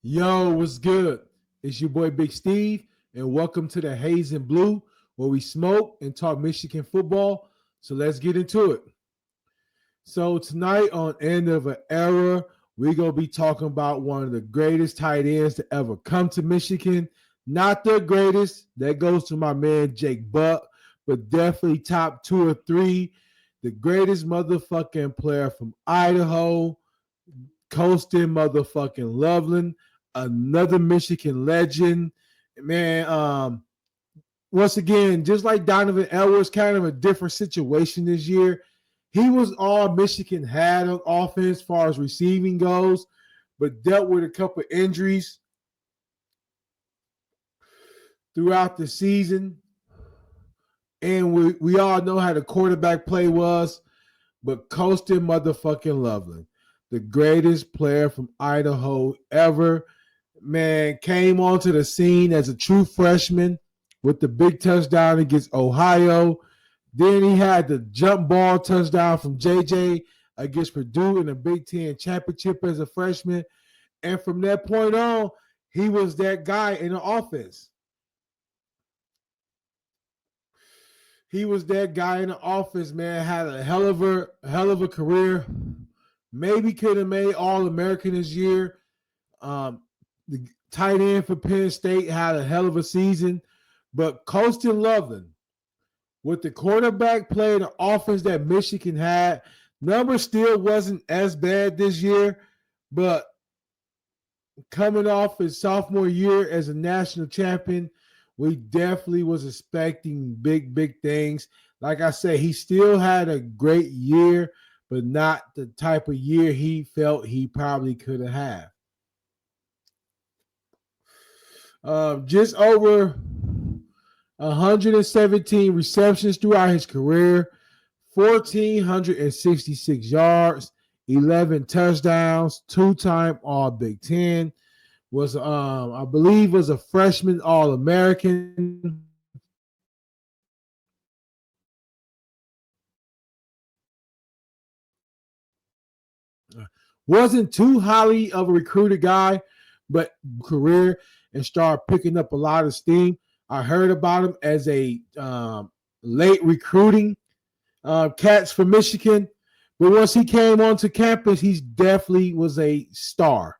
Yo, what's good? It's your boy Big Steve, and welcome to the Haze and Blue, where we smoke and talk Michigan football. So let's get into it. So tonight on End of an Era, we're gonna be talking about one of the greatest tight ends to ever come to Michigan. Not the greatest, that goes to my man Jake Buck, but definitely top two or three. The greatest motherfucking player from Idaho, Colston motherfucking Loveland, another Michigan legend. Man, once again, just like Donovan Edwards, kind of a different situation this year. He was all Michigan had on offense as far as receiving goes, but dealt with a couple injuries throughout the season. And we all know how the quarterback play was, but Colston motherfucking Loveland, the greatest player from Idaho ever, man, came onto the scene as a true freshman with the big touchdown against Ohio. Then he had the jump ball touchdown from JJ against Purdue in the Big Ten championship as a freshman. And from that point on, he was that guy in the offense. He was that guy in the offense, man. Had a hell of a career. Maybe could have made All-American this year. The tight end for Penn State had a hell of a season. But Colston Loveland, with the quarterback play and the offense that Michigan had, numbers still wasn't as bad this year, but coming off his sophomore year as a national champion, we definitely was expecting big things. Like I said, he still had a great year, but not the type of year he felt he probably could have had. Just over 117 receptions throughout his career, 1,466 yards, 11 touchdowns, two-time All Big Ten. Was I believe was a freshman All-American. Wasn't too highly of a recruited guy, but career and started picking up a lot of steam. I heard about him as a late recruiting cats for Michigan, but once he came onto campus, he definitely was a star.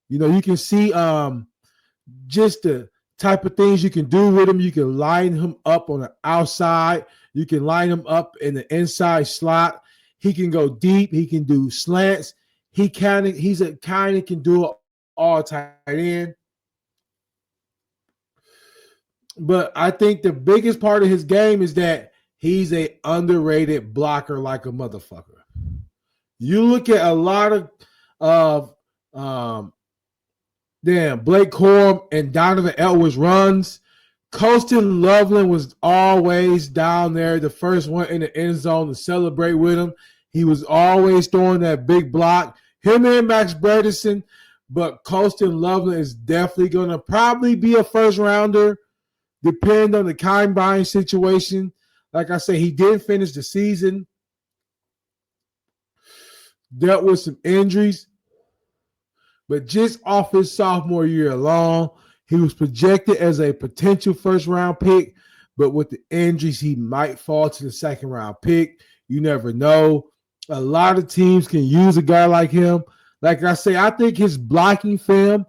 You know, you can see just the type of things you can do with him. You can line him up on the outside. You can line him up in the inside slot. He can go deep. He can do slants. He's a kind of can do it all tight end. But I think the biggest part of his game is that he's a underrated blocker like a motherfucker. You look at a lot of Blake Corum and Donovan Edwards runs. Colston Loveland was always down there, the first one in the end zone to celebrate with him. He was always throwing that big block. Him and Max Bredesen, but Colston Loveland is definitely going to probably be a first rounder, depending on the combine situation. Like I said, he did finish the season, dealt with some injuries. But just off his sophomore year alone, he was projected as a potential first-round pick. But with the injuries, he might fall to the second-round pick. You never know. A lot of teams can use a guy like him. Like I say, I think his blocking film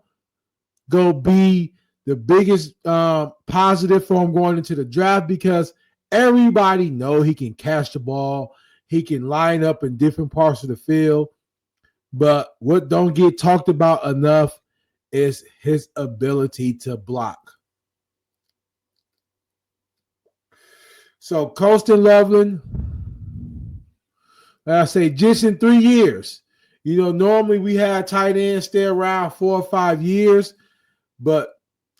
go be the biggest positive for him going into the draft because everybody know he can catch the ball. He can line up in different parts of the field. But what don't get talked about enough is his ability to block. So Colston Loveland, like I say, just in 3 years. You know, normally we had tight ends stay around 4 or 5 years, but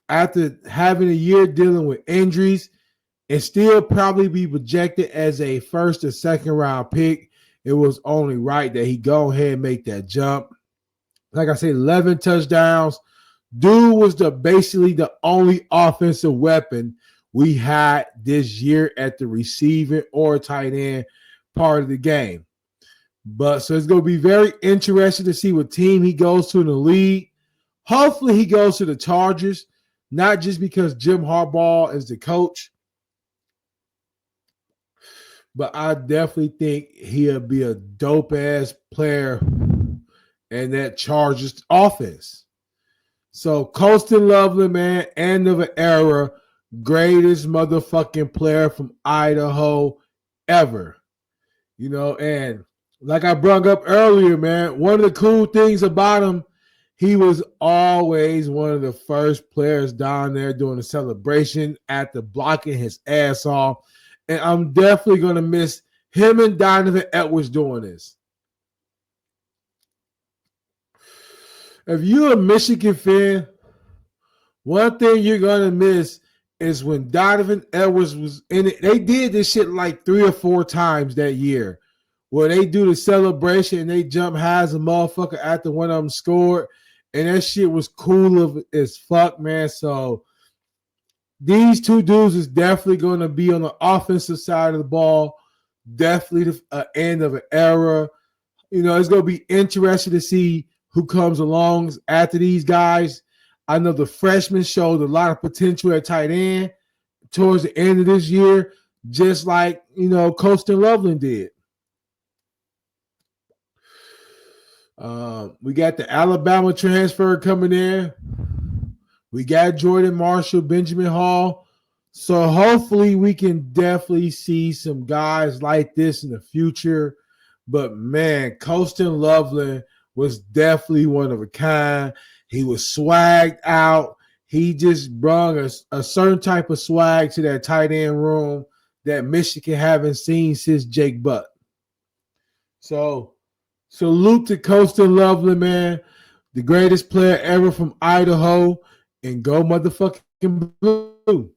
after having a year dealing with injuries and still probably be projected as a first or second round pick, it was only right that he go ahead and make that jump. Like I said, 11 touchdowns. Dude was basically the only offensive weapon we had this year at the receiving or tight end part of the game. But so it's going to be very interesting to see what team he goes to in the league. Hopefully he goes to the Chargers, not just because Jim Harbaugh is the coach, but I definitely think he'll be a dope ass player in that Chargers offense. So Colston Loveland, man, end of an era, greatest motherfucking player from Idaho ever. And like I brought up earlier, man, one of the cool things about him, he was always one of the first players down there doing the celebration after blocking his ass off. And I'm definitely going to miss him and Donovan Edwards doing this. If you're a Michigan fan, one thing you're going to miss is when Donovan Edwards was in it. They did this shit like 3 or 4 times that year where they do the celebration and they jump high as a motherfucker after one of them scored. And that shit was cool as fuck, man. So these two dudes is definitely going to be on the offensive side of the ball. Definitely the end of an era. It's going to be interesting to see who comes along after these guys. I know the freshmen showed a lot of potential at tight end towards the end of this year, just like, Colston Loveland did. We got the Alabama transfer coming in. We got Jordan Marshall, Benjamin Hall. So hopefully we can definitely see some guys like this in the future. But, man, Colston Loveland was definitely one of a kind. He was swagged out. He just brought a certain type of swag to that tight end room that Michigan haven't seen since Jake Butt. So, salute to Colston Loveland, man. The greatest player ever from Idaho. And go motherfucking blue.